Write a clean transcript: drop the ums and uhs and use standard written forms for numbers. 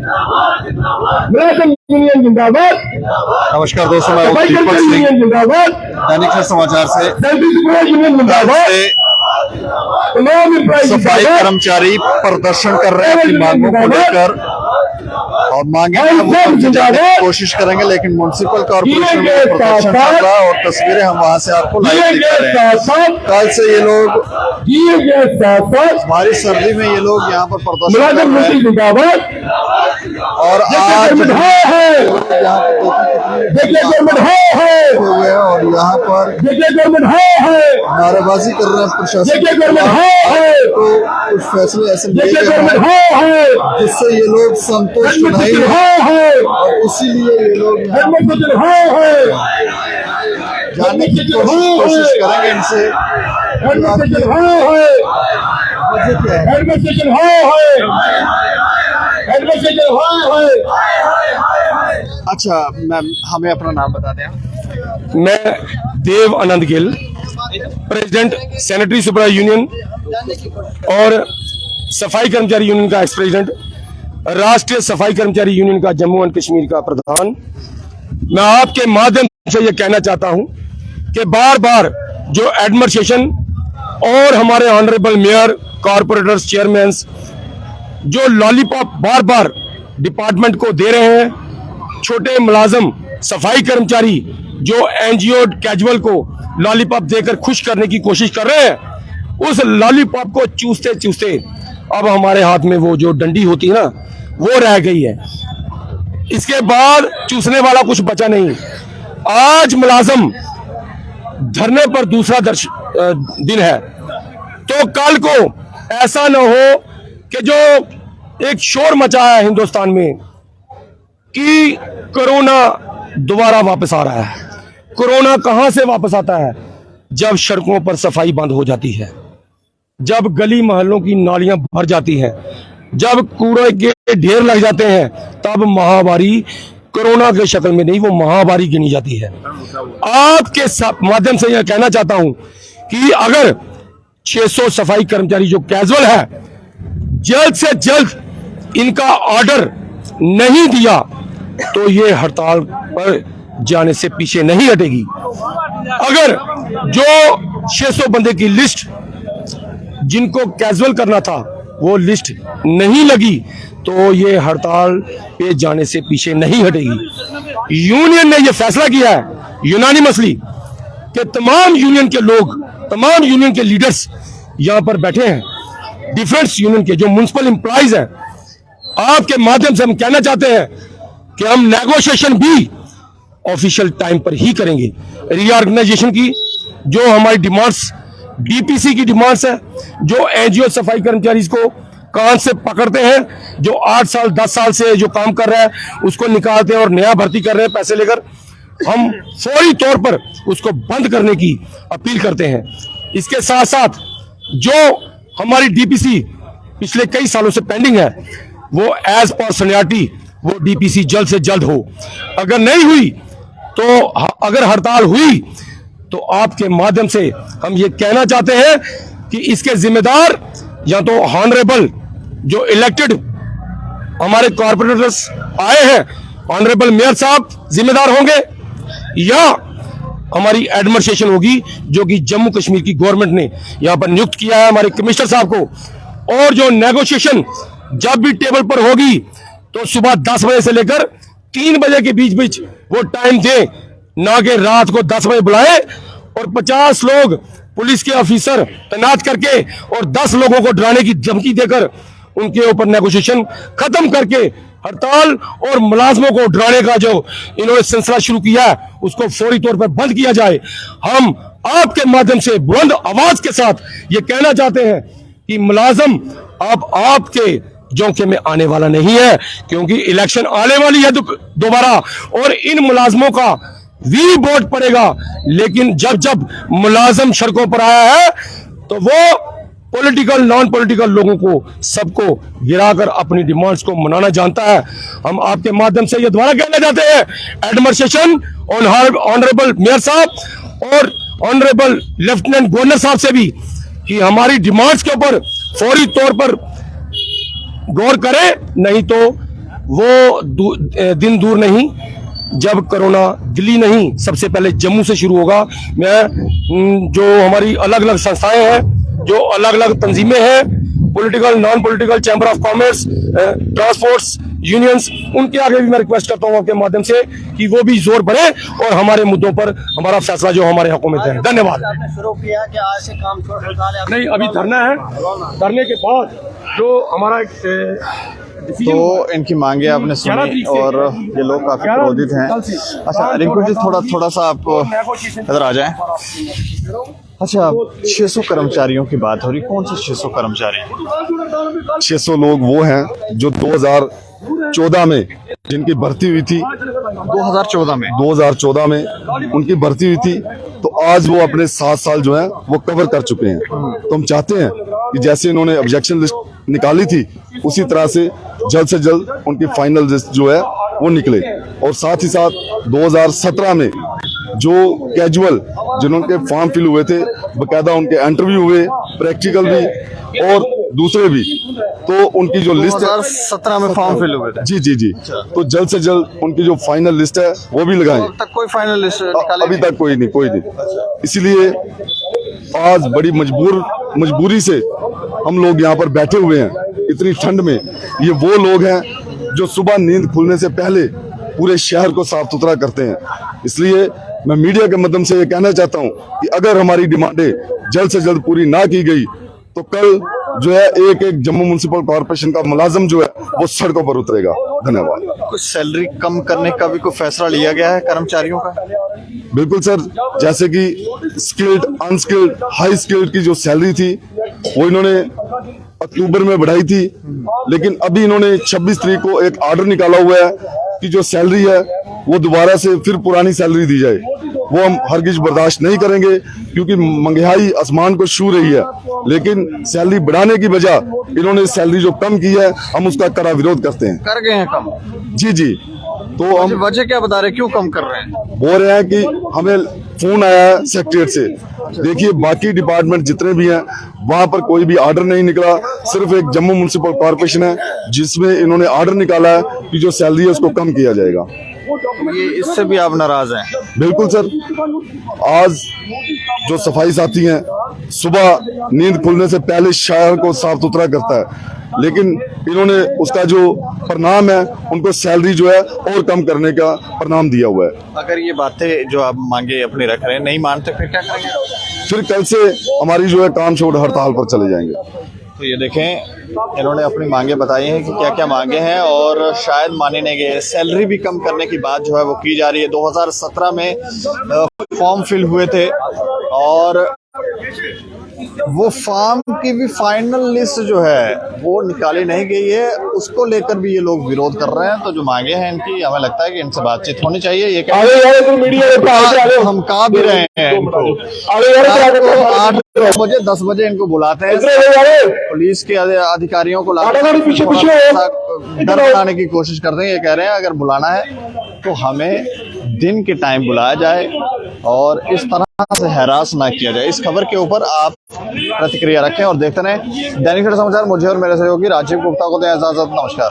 मुलाजिम यूनियन जिंदाबाद। नमस्कार दोस्तों, मैं सफाई दीपक कर्मचारी सिंह यूनियन जिंदाबाद। दैनिक सर समाचार से। यूनियन जिंदाबाद। तमाम सफाई कर्मचारी प्रदर्शन कर रहे हैं अपनी मांगों को लेकर और मांगे जानने की कोशिश करेंगे, लेकिन म्युनिसिपल कॉर्पोरेशन में प्रदर्शन चल रहा है और तस्वीरें हम वहां से आपको लाइव दिखा रहे हैं। कल से ये लोग भारी सर्दी में ये लोग यहाँ पर प्रदर्शन कर रहे हैं और आज हुए हैं और यहाँ पर नारेबाजी कर रहे हैं प्रशासन तो कुछ फैसले ऐसे लिए गए हैं जिससे ये लोग संतुष्ट नहीं है और इसीलिए ये लोग जानने की कोशिश करेंगे इनसे। अच्छा मैम, हमें अपना नाम बता दें। मैं Dev Anand Gill, president sanitary supervisor union और सफाई कर्मचारी यूनियन का एक्स प्रेसिडेंट, राष्ट्रीय सफाई कर्मचारी यूनियन का जम्मू एंड कश्मीर का प्रधान। मैं आपके माध्यम से यह कहना चाहता हूं कि बार बार जो एडमिनिस्ट्रेशन और हमारे ऑनरेबल मेयर, कॉर्पोरेटर्स, चेयरमैन जो लॉलीपॉप बार बार डिपार्टमेंट को दे रहे हैं, छोटे मुलाजम सफाई कर्मचारी जो एनजीओ कैजुअल को लॉलीपॉप देकर खुश करने की कोशिश कर रहे हैं, उस लॉलीपॉप को चूसते चूसते अब हमारे हाथ में वो जो डंडी होती है ना, वो रह गई है। इसके बाद चूसने वाला कुछ बचा नहीं। आज मुलाजम धरने पर दूसरा दिन है, तो कल को ऐसा न हो कि जो एक शोर मचा है हिंदुस्तान में कि कोरोना दोबारा वापस आ रहा है। कोरोना कहां से वापस आता है? जब सड़कों पर सफाई बंद हो जाती है, जब गली मोहल्लों की नालियां भर जाती हैं, जब कूड़े के ढेर लग जाते हैं, तब महामारी कोरोना के शक्ल में नहीं, वो महामारी गिनी जाती है। आपके माध्यम से यह कहना चाहता हूं कि अगर 600 सफाई कर्मचारी जो कैजुअल है, जल्द से जल्द इनका ऑर्डर नहीं दिया तो ये हड़ताल पर जाने से पीछे नहीं हटेगी। अगर जो 600 बंदे की लिस्ट जिनको कैजुअल करना था वो लिस्ट नहीं लगी तो ये हड़ताल पे जाने से पीछे नहीं हटेगी। यूनियन ने ये फैसला किया है यूनानिमसली कि तमाम यूनियन के लोग, तमाम यूनियन के लीडर्स यहां पर बैठे हैं, डिफरेंट यूनियन के जो म्युनिसिपल एम्प्लॉइज हैं। आपके माध्यम से हम कहना चाहते हैं कि हम नेगोशिएशन भी ऑफिशियल टाइम पर ही करेंगे। रीऑर्गेनाइजेशन की जो हमारी डिमांड्स, डीपीसी की डिमांड्स है, जो एनजीओ सफाई कर्मचारी को कान से पकड़ते हैं, जो 8 साल 10 साल से जो काम कर रहा है उसको निकालते हैं और नया भर्ती कर रहे हैं पैसे लेकर, हम फौरी तौर पर उसको बंद करने की अपील करते हैं। इसके साथ साथ जो हमारी डीपीसी पिछले कई सालों से पेंडिंग है, वो एज पर सीनियरिटी वो डीपीसी जल्द से जल्द हो। अगर नहीं हुई तो, अगर हड़ताल हुई तो आपके माध्यम से हम ये कहना चाहते हैं कि इसके जिम्मेदार या तो ऑनरेबल जो इलेक्टेड हमारे कॉर्पोरेटर्स आए हैं, ऑनरेबल मेयर साहब जिम्मेदार होंगे, या हमारी एडमिनिस्ट्रेशन होगी जो कि जम्मू कश्मीर की गवर्नमेंट ने यहां पर नियुक्त किया है हमारे कमिश्नर साहब को। और जो नेगोशिएशन जब भी टेबल पर होगी तो सुबह 10 बजे से लेकर 3 बजे के बीच बीच वो टाइम दे, ना कि रात को 10 बजे बुलाए और 50 लोग पुलिस के ऑफिसर तैनात करके और 10 लोगों को डराने की धमकी देकर उनके ऊपर नेगोशिएशन खत्म करके हड़ताल और मुलाजमों को डराने का जो इन्होंने सिलसिला शुरू किया है उसको फौरी तौर पर बंद किया जाए। हम आपके माध्यम से बुलंद आवाज के साथ ये कहना चाहते हैं कि मुलाजम अब आपके जोंके में आने वाला नहीं है, क्योंकि इलेक्शन आने वाली है दोबारा और इन मुलाजमों का वी वोट पड़ेगा। लेकिन जब जब मुलाजम सड़कों पर आया है तो वो पॉलिटिकल नॉन पॉलिटिकल लोगों को सबको गिराकर अपनी डिमांड्स को मनाना जानता है। हम आपके माध्यम से ये दोबारा कहना चाहते हैं एडमिनिस्ट्रेशन, ऑनरेबल मेयर साहब और ऑनरेबल लेफ्टिनेंट गवर्नर साहब से भी कि हमारी डिमांड्स के ऊपर फौरी तौर पर गौर करें, नहीं तो दिन दूर नहीं जब कोरोना दिल्ली नहीं सबसे पहले जम्मू से शुरू होगा। मैं जो हमारी अलग अलग संस्थाएं हैं, जो अलग अलग तंजीमें हैं, political non political, chamber of commerce, transports unions, उनके आगे भी मैं रिक्वेस्ट करता हूं आपके माध्यम से कि वो भी जोर बढ़े और हमारे मुद्दों पर हमारा फैसला जो हमारे हकों में है। धन्यवाद। आपने शुरू किया कि आज से काम छोड़ हड़ताल है? नहीं, अभी धरना है, धरने के बाद जो हमारा तो इनकी मांगे आपने सुनी और ये लोग काफी क्रोधित हैं। अच्छा रिंकू जी, थोड़ा सा आपको इधर आ जाएं। अच्छा, 600 कर्मचारियों की बात हो रही, कौन से 600 कर्मचारी? 600 लोग वो हैं जो 2014 में जिनकी भर्ती हुई थी, 2014 में उनकी भर्ती हुई थी, तो आज वो अपने 7 साल जो है वो कवर कर चुके हैं। तो हम चाहते हैं कि जैसे इन्होंने ऑब्जेक्शन लिस्ट निकाली थी उसी तरह से जल्द उनकी फाइनल लिस्ट जो है वो निकले। और साथ ही साथ 2017 में जो कैजुअल जिन्होंने फॉर्म फिल हुए थे, बकायदा उनके इंटरव्यू हुए, प्रैक्टिकल भी और दूसरे भी, तो उनकी जो लिस्ट है 2017 में फॉर्म फिल हुए थे। जी, तो जल्द से जल्द उनकी जो फाइनल लिस्ट है वो भी लगाएं। अब तक कोई फाइनल लिस्ट निकाली अभी तक कोई नहीं। इसलिए आज बड़ी मजबूरी से हम लोग यहाँ पर बैठे हुए हैं इतनी ठंड में। ये वो लोग हैं जो सुबह नींद खुलने से पहले पूरे शहर को साफ सुथरा करते हैं। इसलिए मैं मीडिया के माध्यम से ये कहना चाहता हूँ कि अगर हमारी डिमांडें जल्द से जल्द पूरी ना की गई तो कल जो है एक जम्मू म्युनिसिपल कॉर्पोरेशन का मुलाजिम जो है वो सड़कों पर उतरेगा। धन्यवाद। कुछ सैलरी कम करने का भी कोई फैसला लिया गया है कर्मचारियों का? बिल्कुल सर, जैसे कि स्किल्ड, अनस्किल्ड, हाई स्किल्ड की जो सैलरी थी वो इन्होंने अक्टूबर में बढ़ाई थी, लेकिन अभी इन्होंने 26 तारीख को एक ऑर्डर निकाला हुआ है कि जो सैलरी है वो दोबारा से फिर पुरानी सैलरी दी जाए। वो हम हरगिज बर्दाश्त नहीं करेंगे क्योंकि महंगाई आसमान को छू रही है, लेकिन सैलरी बढ़ाने की बजाय इन्होंने सैलरी जो कम की है हम उसका कड़ा विरोध करते हैं। कर गए हैं कम? जी, तो हम वजह क्या बता रहे, क्यों कम कर रहे हैं? बोल रहे हैं कि हमें फोन आया है सेक्रेटरीट से। देखिए बाकी डिपार्टमेंट जितने भी हैं वहां पर कोई भी ऑर्डर नहीं निकला, सिर्फ एक जम्मू म्युनिसिपल कॉर्पोरेशन है जिसमें इन्होंने ऑर्डर निकाला है कि जो सैलरी है उसको कम किया जाएगा। ये इससे भी आप नाराज हैं? बिल्कुल सर, आज जो सफाई साथी हैं सुबह नींद खुलने से पहले शहर को साफ सुथरा करता है, लेकिन इन्होंने उसका जो परिणाम है उनको सैलरी जो है और कम करने का परिणाम दिया हुआ है। अगर ये बातें जो आप मांगे अपनी रख रहे हैं नहीं मानते फिर क्या करेंगे? फिर कल से हमारी जो है काम छोड़ हड़ताल पर चले जाएंगे। तो ये देखें, इन्होंने अपनी मांगे बताई हैं कि क्या क्या मांगे हैं और शायद माने नहीं गए। सैलरी भी कम करने की बात जो है वो की जा रही है। 2017 में फॉर्म फिल हुए थे और वो फॉर्म की भी फाइनल लिस्ट जो है वो निकाली नहीं गई है, उसको लेकर भी ये लोग विरोध कर रहे हैं। तो जो मांगे हैं इनकी, हमें लगता है कि इनसे बातचीत होनी चाहिए। ये क्या हम कहा भी रहे हैं इनको 8 बजे 10 बजे इनको बुलाते हैं, पुलिस के अधिकारियों को डर बनाने की कोशिश करते हैं। ये कह रहे हैं अगर बुलाना है तो हमें दिन के टाइम बुलाया जाए और इस तरह से हैरास ना किया जाए। इस खबर के ऊपर आप प्रतिक्रिया रखें और देखते रहें दैनिक समाचार। मुझे और मेरे सहयोगी राजीव गुप्ता को दें इजाजत। नमस्कार।